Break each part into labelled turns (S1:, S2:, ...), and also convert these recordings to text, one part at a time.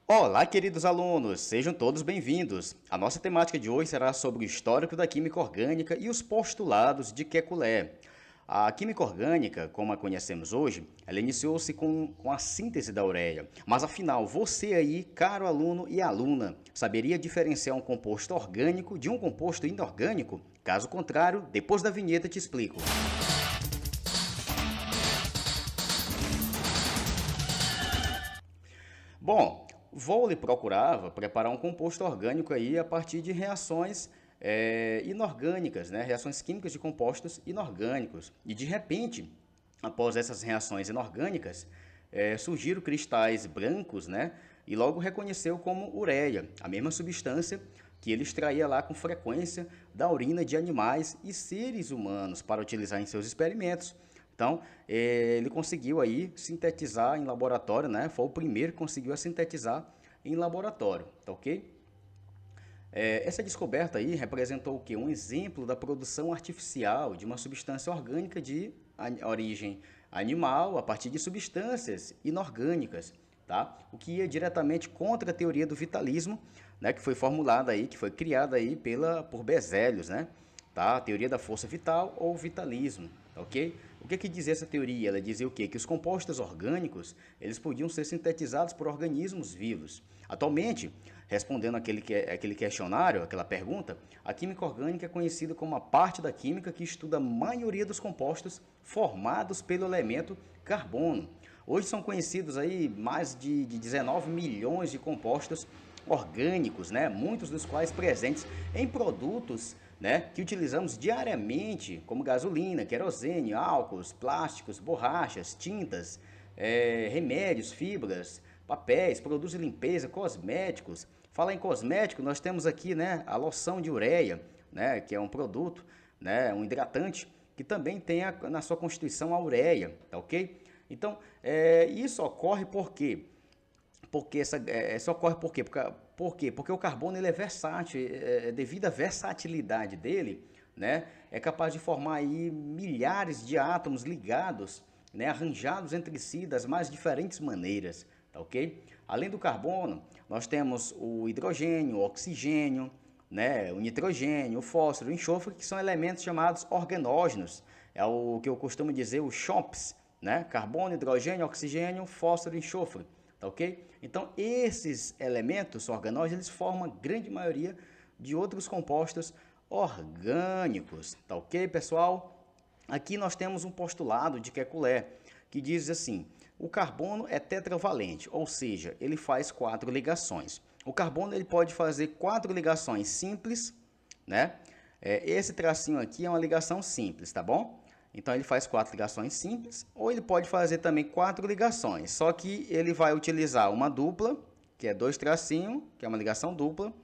S1: Olá, queridos alunos, sejam todos bem-vindos. A nossa temática de hoje será sobre o histórico da química orgânica e os postulados de Kekulé. A química orgânica, como a conhecemos hoje, ela iniciou-se com a síntese da ureia. Mas afinal, você aí, caro aluno e aluna, saberia diferenciar um composto orgânico de um composto inorgânico? Caso contrário, depois da vinheta te explico. Bom, Wolff procurava preparar um composto orgânico aí a partir de reações inorgânicas, né? Reações químicas de compostos inorgânicos. E de repente, após essas reações inorgânicas, surgiram cristais brancos, né? E logo reconheceu como ureia, a mesma substância que ele extraía lá com frequência da urina de animais e seres humanos para utilizar em seus experimentos. Então, ele conseguiu aí sintetizar em laboratório, né? Foi o primeiro que conseguiu sintetizar em laboratório, tá ok? Essa descoberta aí representou o quê? Um exemplo da produção artificial de uma substância orgânica de origem animal a partir de substâncias inorgânicas, tá? O que ia diretamente contra a teoria do vitalismo, né? Que foi formulada aí, que foi criada aí por Berzelius, né? Tá? A teoria da força vital ou vitalismo, tá ok? O que dizia essa teoria? Ela dizia o quê? Que os compostos orgânicos, eles podiam ser sintetizados por organismos vivos. Atualmente, respondendo aquele questionário, aquela pergunta, a química orgânica é conhecida como a parte da química que estuda a maioria dos compostos formados pelo elemento carbono. Hoje são conhecidos aí mais de 19 milhões de compostos orgânicos, né? Muitos dos quais presentes em produtos, né, que utilizamos diariamente, como gasolina, querosene, álcools, plásticos, borrachas, tintas, remédios, fibras, papéis, produtos de limpeza, cosméticos. Falar em cosmético, nós temos aqui, né, a loção de ureia, né, que é um produto, né, um hidratante, que também tem na sua constituição a ureia, tá ok? Então, isso ocorre por quê? Isso ocorre por quê? Porque o carbono ele é versátil, devido à versatilidade dele, né, é capaz de formar aí milhares de átomos ligados, né, arranjados entre si das mais diferentes maneiras, tá ok? Além do carbono, nós temos o hidrogênio, o oxigênio, né, o nitrogênio, o fósforo, o enxofre, que são elementos chamados organógenos. É o que eu costumo dizer, os CHOPS, né? Carbono, hidrogênio, oxigênio, fósforo e enxofre, tá ok? Então, esses elementos organógenos, eles formam a grande maioria de outros compostos orgânicos, tá ok, pessoal? Aqui nós temos um postulado de Kekulé, que diz assim: o carbono é tetravalente, ou seja, ele faz 4 ligações. O carbono ele pode fazer 4 ligações simples, né? Esse tracinho aqui é uma ligação simples, tá bom? Então ele faz 4 ligações simples, ou ele pode fazer também 4 ligações, só que ele vai utilizar uma dupla, que é 2 tracinhos, que é uma ligação dupla,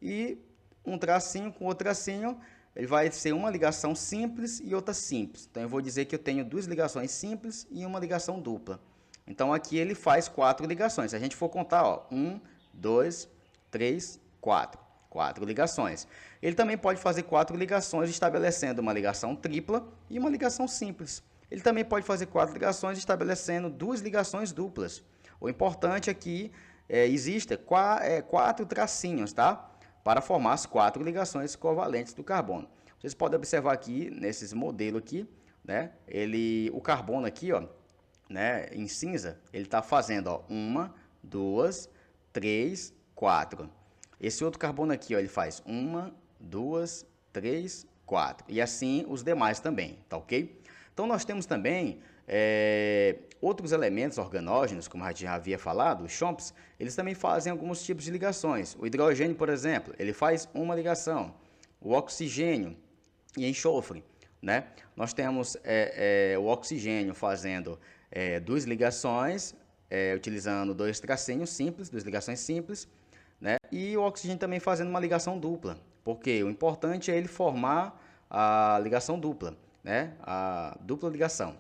S1: e um tracinho com outro tracinho, ele vai ser uma ligação simples e outra simples. Então eu vou dizer que eu tenho 2 ligações simples e uma ligação dupla. Então aqui ele faz 4 ligações. Se a gente for contar, ó, 1, 2, 3, 4. 4 ligações. Ele também pode fazer 4 ligações estabelecendo uma ligação tripla e uma ligação simples. Ele também pode fazer 4 ligações estabelecendo 2 ligações duplas. O importante é que exista 4 tracinhos, tá? Para formar as 4 ligações covalentes do carbono. Vocês podem observar aqui, nesses modelos aqui, né? O carbono aqui, ó, né, em cinza, ele está fazendo, ó, 1, 2, 3, 4. Esse outro carbono aqui, ó, ele faz 1, 2, 3, 4. E assim os demais também, tá ok? Então nós temos também outros elementos organógenos, como a gente já havia falado, os CHOPS, eles também fazem alguns tipos de ligações. O hidrogênio, por exemplo, ele faz uma ligação. O oxigênio e enxofre, né? Nós temos o oxigênio fazendo 2 ligações, utilizando 2 tracinhos simples, 2 ligações simples, né? E o oxigênio também fazendo uma ligação dupla, porque o importante é ele formar a ligação dupla, né? A dupla ligação.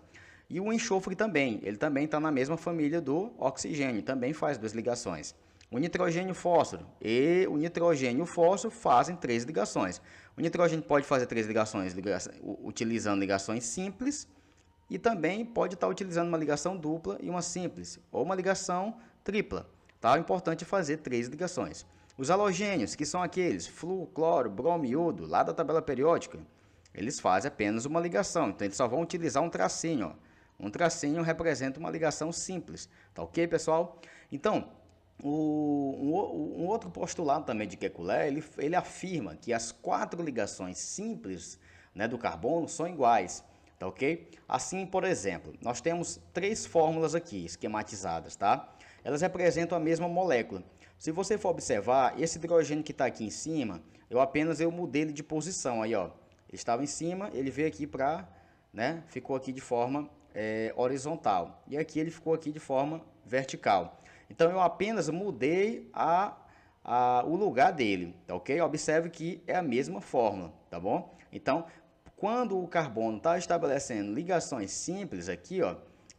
S1: E o enxofre também, ele também está na mesma família do oxigênio, também faz 2 ligações. O nitrogênio e o fósforo. E o nitrogênio e o fósforo fazem 3 ligações. O nitrogênio pode fazer 3 ligações utilizando ligações simples e também pode estar utilizando uma ligação dupla e uma simples, ou uma ligação tripla. tá? O importante é fazer 3 ligações. Os halogênios, que são aqueles flúor, cloro, bromo, iodo, lá da tabela periódica, eles fazem apenas uma ligação, então eles só vão utilizar um tracinho, ó. Um tracinho representa uma ligação simples, tá ok, pessoal? Então, um outro postulado também de Kekulé, ele afirma que as 4 ligações simples, né, do carbono são iguais, tá ok? Assim, por exemplo, nós temos 3 fórmulas aqui esquematizadas, tá? Elas representam a mesma molécula. Se você for observar, esse hidrogênio que está aqui em cima, eu mudei ele de posição, aí ó, ele estava em cima, ele veio aqui para, né, ficou aqui de forma horizontal, e aqui ele ficou aqui de forma vertical. Então, eu apenas mudei o lugar dele, tá ok? Observe que é a mesma fórmula, tá bom? Então, quando o carbono está estabelecendo ligações simples aqui, ó,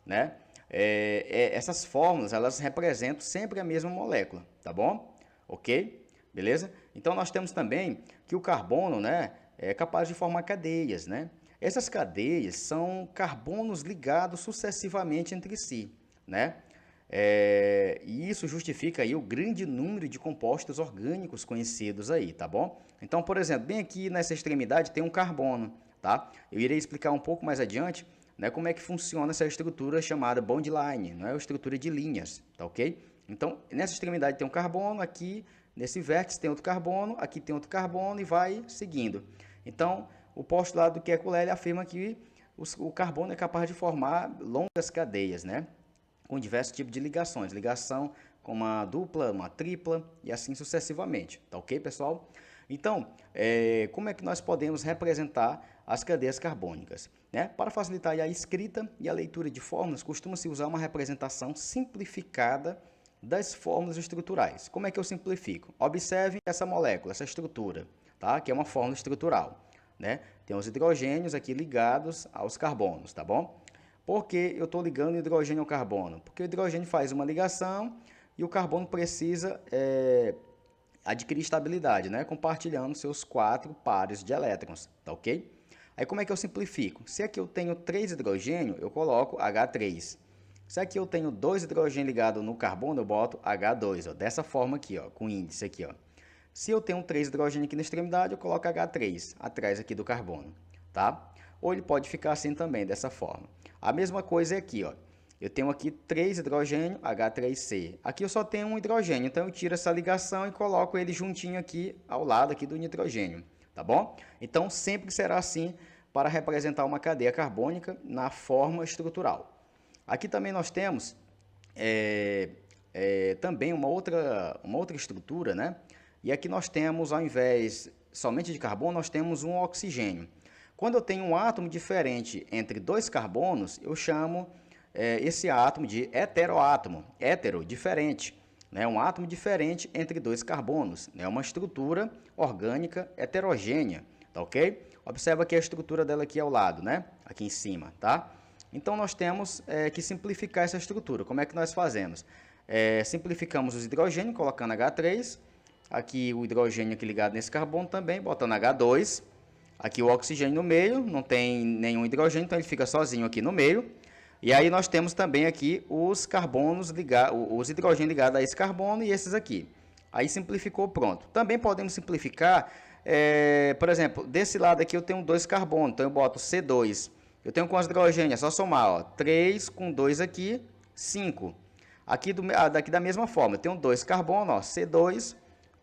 S1: né? Essas fórmulas, elas representam sempre a mesma molécula, tá bom? Ok? Beleza? Então, nós temos também que o carbono, né, é capaz de formar cadeias, né? Essas cadeias são carbonos ligados sucessivamente entre si, né? E isso justifica aí o grande número de compostos orgânicos conhecidos aí, tá bom? Então, por exemplo, bem aqui nessa extremidade tem um carbono, tá? Eu irei explicar um pouco mais adiante, né, como é que funciona essa estrutura chamada bond line, não é a estrutura de linhas, tá ok? Então, nessa extremidade tem um carbono, aqui nesse vértice tem outro carbono, aqui tem outro carbono e vai seguindo. Então, o postulado do Kekulé afirma que o carbono é capaz de formar longas cadeias, né? Com diversos tipos de ligações. Ligação com uma dupla, uma tripla e assim sucessivamente. Tá ok, pessoal? Então, como é que nós podemos representar as cadeias carbônicas? Né? Para facilitar a escrita e a leitura de fórmulas, costuma-se usar uma representação simplificada das fórmulas estruturais. Como é que eu simplifico? Observe essa molécula, essa estrutura, tá? Que é uma fórmula estrutural. Né? Tem os hidrogênios aqui ligados aos carbonos, tá bom? Por que eu estou ligando o hidrogênio ao carbono? Porque o hidrogênio faz uma ligação e o carbono precisa adquirir estabilidade, né? Compartilhando seus 4 pares de elétrons, tá ok? Aí como é que eu simplifico? Se aqui eu tenho 3 hidrogênio, eu coloco H3. Se aqui eu tenho 2 hidrogênio ligado no carbono, eu boto H2, ó, dessa forma aqui, ó, com índice aqui, ó. Se eu tenho 3 hidrogênio aqui na extremidade, eu coloco H3 atrás aqui do carbono, tá? Ou ele pode ficar assim também, dessa forma. A mesma coisa é aqui, ó. Eu tenho aqui 3 hidrogênio, H3C. Aqui eu só tenho um hidrogênio, então eu tiro essa ligação e coloco ele juntinho aqui ao lado aqui do nitrogênio, tá bom? Então sempre será assim para representar uma cadeia carbônica na forma estrutural. Aqui também nós temos também uma outra estrutura, né? E aqui nós temos, ao invés somente de carbono, nós temos um oxigênio. Quando eu tenho um átomo diferente entre 2 carbonos, eu chamo esse átomo de heteroátomo. Hétero, diferente. Né? Um átomo diferente entre 2 carbonos. É uma estrutura orgânica heterogênea. Tá ok? Observa que a estrutura dela aqui ao lado, né? Aqui em cima, tá? Então, nós temos que simplificar essa estrutura. Como é que nós fazemos? Simplificamos os hidrogênios, colocando H3. Aqui o hidrogênio aqui ligado nesse carbono também, botando H2. Aqui o oxigênio no meio, não tem nenhum hidrogênio, então ele fica sozinho aqui no meio. E aí nós temos também aqui os carbonos os hidrogênios ligados a esse carbono e esses aqui. Aí simplificou, pronto. Também podemos simplificar, por exemplo, desse lado aqui eu tenho 2 carbonos, então eu boto C2. Eu tenho quantos hidrogênios? É só somar, ó, 3 com 2 aqui, 5. Aqui daqui da mesma forma, eu tenho 2 carbonos, ó, C2,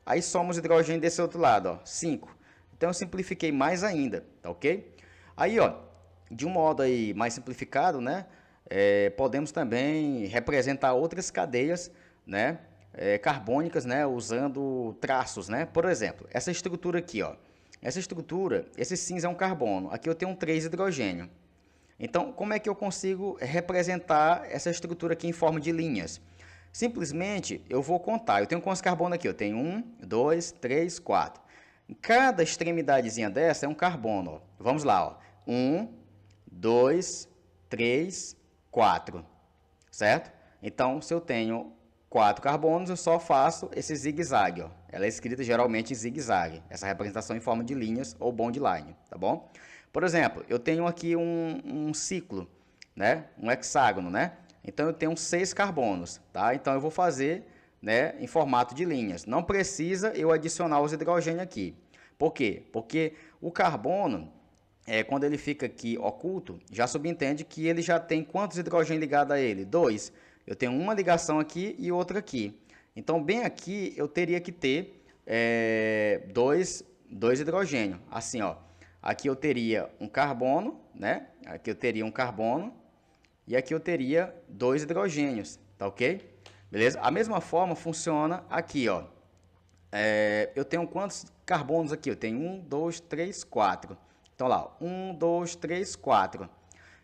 S1: aí somos o hidrogênio desse outro lado, ó, 5. Então, eu simplifiquei mais ainda, tá ok? Aí, ó, de um modo aí mais simplificado, né? Podemos também representar outras cadeias, né? Carbônicas, né? Usando traços, né? Por exemplo, essa estrutura aqui, ó. Essa estrutura, esse cinza é um carbono. Aqui eu tenho 3 hidrogênio. Então, como é que eu consigo representar essa estrutura aqui em forma de linhas? Simplesmente, eu vou contar. Eu tenho quantos carbonos aqui? Eu tenho 1, 2, 3, 4. Cada extremidadezinha dessa é um carbono. Ó. Vamos lá. Ó. 1, 2, 3, 4. Certo? Então, se eu tenho 4 carbonos, eu só faço esse zigue-zague. Ela é escrita geralmente em zigue-zague. Essa representação em forma de linhas ou bond line. Tá bom? Por exemplo, eu tenho aqui um ciclo, né? Um hexágono, né? Então, eu tenho 6 carbonos. Tá? Então, eu vou fazer né, em formato de linhas. Não precisa eu adicionar os hidrogênios aqui. Por quê? Porque o carbono, quando ele fica aqui oculto, já subentende que ele já tem quantos hidrogênios ligados a ele? 2. Eu tenho uma ligação aqui e outra aqui. Então, bem aqui, eu teria que ter dois hidrogênios. Assim, ó. Aqui eu teria um carbono, né? Aqui eu teria um carbono. E aqui eu teria 2 hidrogênios, tá ok? Beleza? A mesma forma funciona aqui, ó. Eu tenho quantos carbonos aqui? Eu tenho 1, 2, 3, 4. Então lá, 1, 2, 3, 4.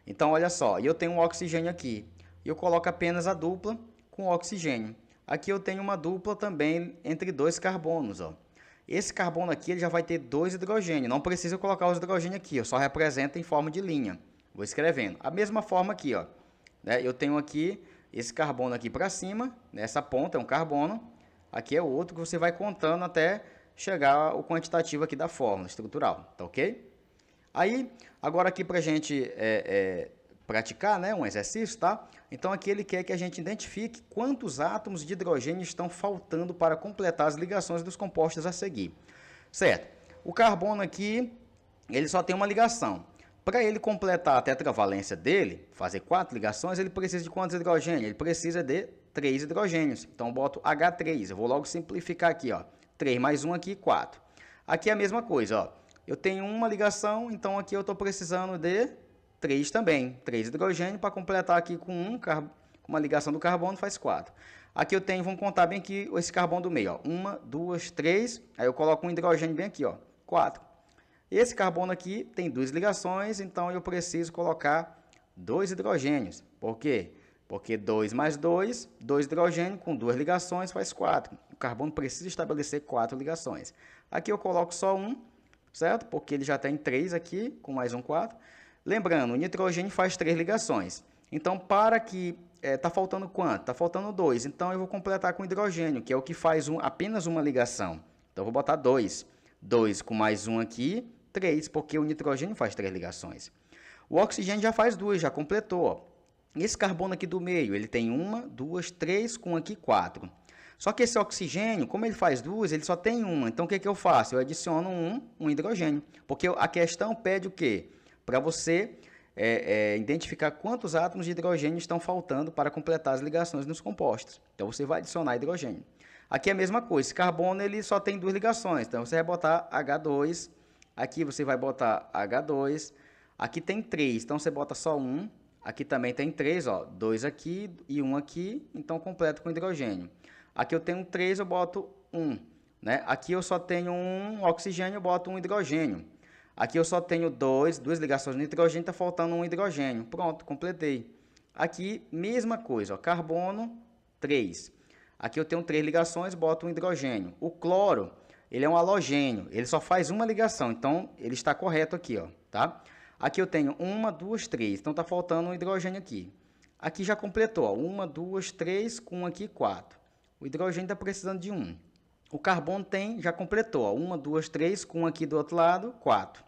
S1: Então olha só, eu tenho um oxigênio aqui. Eu coloco apenas a dupla com oxigênio. Aqui eu tenho uma dupla também entre 2 carbonos, ó. Esse carbono aqui ele já vai ter 2 hidrogênios. Não precisa colocar os hidrogênios aqui, eu só represento em forma de linha. Vou escrevendo. A mesma forma aqui, ó. Né? Eu tenho aqui esse carbono aqui para cima, nessa ponta é um carbono. Aqui é o outro que você vai contando até chegar ao quantitativo aqui da fórmula estrutural, tá ok? Aí, agora aqui para a gente praticar, né, um exercício, tá? Então aqui ele quer que a gente identifique quantos átomos de hidrogênio estão faltando para completar as ligações dos compostos a seguir. Certo? O carbono aqui, ele só tem uma ligação. Para ele completar a tetravalência dele, fazer 4 ligações, ele precisa de quantos hidrogênios? Ele precisa de 3 hidrogênios. Então, eu boto H3. Eu vou logo simplificar aqui, ó. 3 mais 1 aqui, 4. Aqui é a mesma coisa, ó. Eu tenho uma ligação, então aqui eu estou precisando de 3 também. 3 hidrogênios para completar aqui com uma ligação do carbono faz 4. Aqui eu tenho, vamos contar bem aqui esse carbono do meio, ó. 1, 2, 3. Aí eu coloco um hidrogênio bem aqui, ó. 4. Esse carbono aqui tem 2 ligações, então eu preciso colocar 2 hidrogênios. Por quê? Porque 2 mais 2, 2 hidrogênios com 2 ligações faz 4. O carbono precisa estabelecer 4 ligações. Aqui eu coloco só 1, certo? Porque ele já tem 3 aqui, com mais um 4. Lembrando, o nitrogênio faz 3 ligações. Então, para que... Está faltando quanto? Está faltando 2. Então, eu vou completar com hidrogênio, que é o que faz apenas uma ligação. Então, eu vou botar 2. 2 com mais 1 aqui, 3, porque o nitrogênio faz 3 ligações. O oxigênio já faz 2, já completou. Ó. Esse carbono aqui do meio, ele tem 1, 2, 3, com aqui 4. Só que esse oxigênio, como ele faz 2, ele só tem 1. Então, o que eu faço? Eu adiciono um hidrogênio. Porque a questão pede o quê? Para você identificar quantos átomos de hidrogênio estão faltando para completar as ligações nos compostos. Então, você vai adicionar hidrogênio. Aqui é a mesma coisa. Esse carbono ele só tem 2 ligações. Então, você vai botar H2. Aqui você vai botar H2. Aqui tem 3. Então, você bota só 1. Aqui também tem 3. Ó, 2 aqui e 1 aqui. Então, completo com hidrogênio. Aqui eu tenho 3, eu boto 1. Né? Aqui eu só tenho um oxigênio, eu boto um hidrogênio. Aqui eu só tenho 2 ligações de nitrogênio, está faltando um hidrogênio. Pronto, completei. Aqui, mesma coisa. Ó, carbono, 3. Aqui eu tenho 3 ligações, boto um hidrogênio. O cloro, ele é um halogênio, ele só faz uma ligação, então ele está correto aqui, ó, tá? Aqui eu tenho 1, 2, 3, então está faltando um hidrogênio aqui. Aqui já completou, ó, 1, 2, 3, com aqui 4. O hidrogênio está precisando de 1. O carbono já completou, ó, 1, 2, 3, com aqui do outro lado, 4.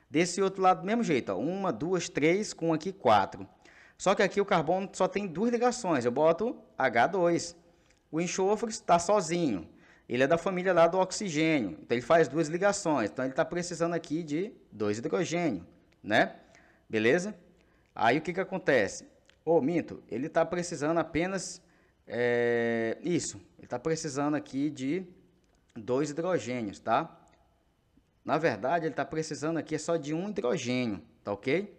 S1: Desse outro lado, do mesmo jeito, ó, 1, 2, 3, com aqui 4. Só que aqui o carbono só tem 2 ligações, eu boto H2. O enxofre está sozinho. Ele é da família lá do oxigênio. Então, ele faz 2 ligações. Então, ele está precisando aqui de 2 hidrogênios, né? Beleza? Aí, o que acontece? Minto, ele está precisando apenas... isso. Ele está precisando aqui de 2 hidrogênios, tá? Na verdade, ele está precisando aqui só de um hidrogênio, tá ok?